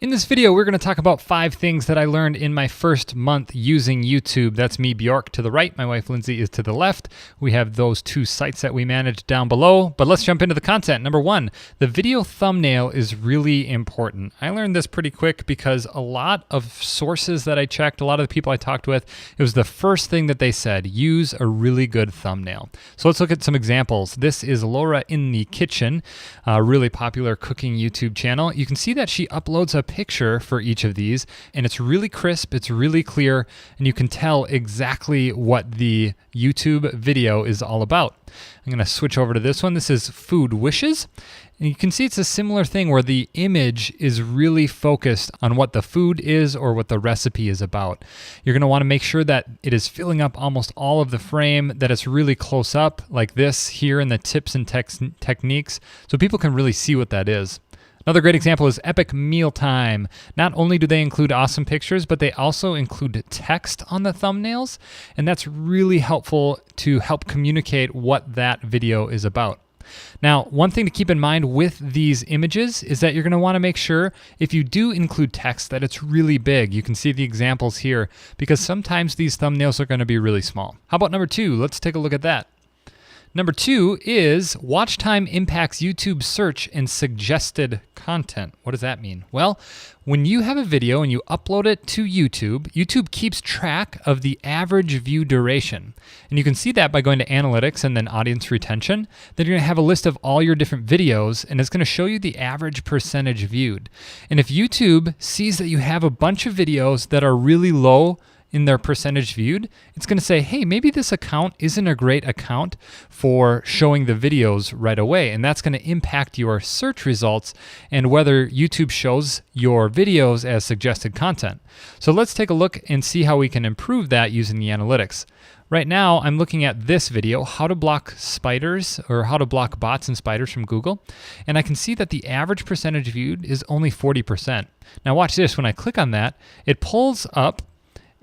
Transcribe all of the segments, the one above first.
In this video, we're going to talk about 5 things that I learned in my first month using YouTube. That's me, Bjork, to the right. My wife, Lindsay, is to the left. We have those 2 sites that we manage down below. But let's jump into the content. Number 1, the video thumbnail is really important. I learned this pretty quick because a lot of sources that I checked, a lot of the people I talked with, it was the first thing that they said, use a really good thumbnail. So let's look at some examples. This is Laura in the Kitchen, a really popular cooking YouTube channel. You can see that she uploads a picture for each of these, and it's really crisp, it's really clear, and you can tell exactly what the YouTube video is all about. I'm going to switch over to this one. This is Food Wishes. And you can see it's a similar thing where the image is really focused on what the food is or what the recipe is about. You're going to want to make sure that it is filling up almost all of the frame, that it's really close up like this here in the tips and techniques, so people can really see what that is. Another great example is Epic Mealtime. Not only do they include awesome pictures, but they also include text on the thumbnails, and that's really helpful to help communicate what that video is about. Now, one thing to keep in mind with these images is that you're going to want to make sure if you do include text that it's really big. You can see the examples here because sometimes these thumbnails are going to be really small. How about number 2? Let's take a look at that. Number 2 is watch time impacts YouTube search and suggested content. What does that mean? Well, when you have a video and you upload it to YouTube, YouTube keeps track of the average view duration. And you can see that by going to analytics and then audience retention. Then you're going to have a list of all your different videos, and it's going to show you the average percentage viewed. And if YouTube sees that you have a bunch of videos that are really low in their percentage viewed, it's going to say, hey, maybe this account isn't a great account for showing the videos right away. And that's going to impact your search results and whether YouTube shows your videos as suggested content. So let's take a look and see how we can improve that using the analytics. Right now, I'm looking at this video, how to block spiders or how to block bots and spiders from Google. And I can see that the average percentage viewed is only 40%. Now watch this, when I click on that, it pulls up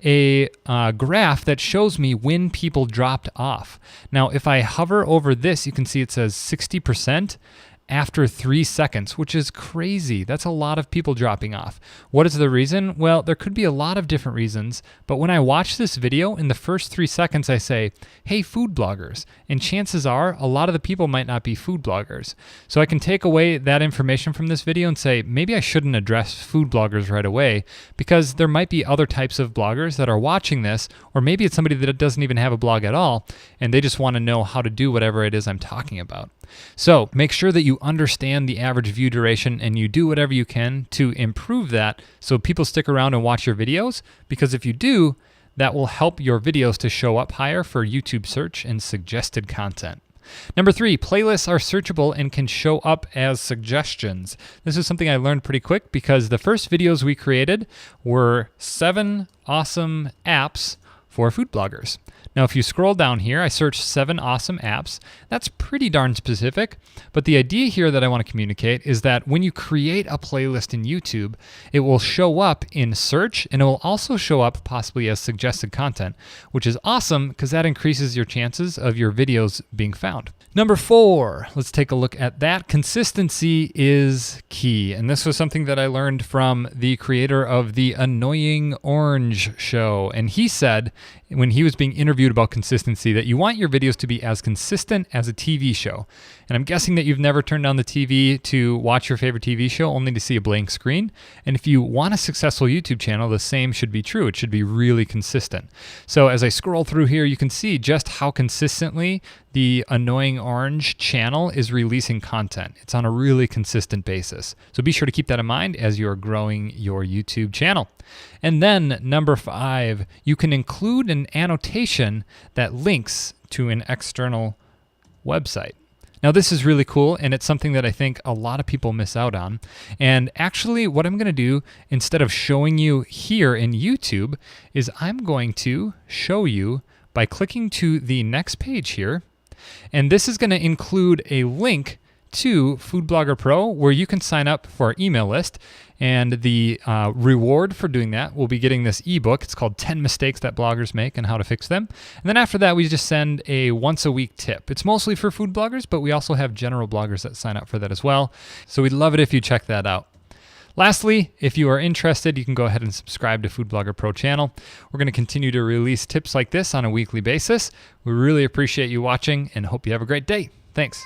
a graph that shows me when people dropped off. Now, if I hover over this, you can see it says 60% after 3 seconds, which is crazy. That's a lot of people dropping off. What is the reason? Well, there could be a lot of different reasons, but when I watch this video, in the first 3 seconds, I say, hey, food bloggers. And chances are, a lot of the people might not be food bloggers. So I can take away that information from this video and say, maybe I shouldn't address food bloggers right away, because there might be other types of bloggers that are watching this, or maybe it's somebody that doesn't even have a blog at all, and they just want to know how to do whatever it is I'm talking about. So make sure that you understand the average view duration and you do whatever you can to improve that so people stick around and watch your videos, because if you do, that will help your videos to show up higher for YouTube search and suggested content. Number 3, playlists are searchable and can show up as suggestions. This is something I learned pretty quick because the first videos we created were 7 awesome apps for food bloggers. Now, if you scroll down here, I searched 7 awesome apps. That's pretty darn specific, but the idea here that I want to communicate is that when you create a playlist in YouTube, it will show up in search and it will also show up possibly as suggested content, which is awesome because that increases your chances of your videos being found. Number 4, let's take a look at that. Consistency is key. And this was something that I learned from the creator of the Annoying Orange show. And he said, when he was being interviewed about consistency, that you want your videos to be as consistent as a TV show. And I'm guessing that you've never turned on the TV to watch your favorite TV show only to see a blank screen. And if you want a successful YouTube channel, the same should be true. It should be really consistent. So as I scroll through here, you can see just how consistently the Annoying Orange channel is releasing content. It's on a really consistent basis. So be sure to keep that in mind as you're growing your YouTube channel. And then number 5, you can include an annotation that links to an external website. Now this is really cool, and it's something that I think a lot of people miss out on. And actually what I'm going to do, instead of showing you here in YouTube, is I'm going to show you by clicking to the next page here. And this is going to include a link to Food Blogger Pro where you can sign up for our email list. And the reward for doing that will be getting this ebook. It's called 10 Mistakes That Bloggers Make and How to Fix Them. And then after that, we just send a once a week tip. It's mostly for food bloggers, but we also have general bloggers that sign up for that as well. So we'd love it if you check that out. Lastly, if you are interested, you can go ahead and subscribe to Food Blogger Pro channel. We're going to continue to release tips like this on a weekly basis. We really appreciate you watching and hope you have a great day. Thanks.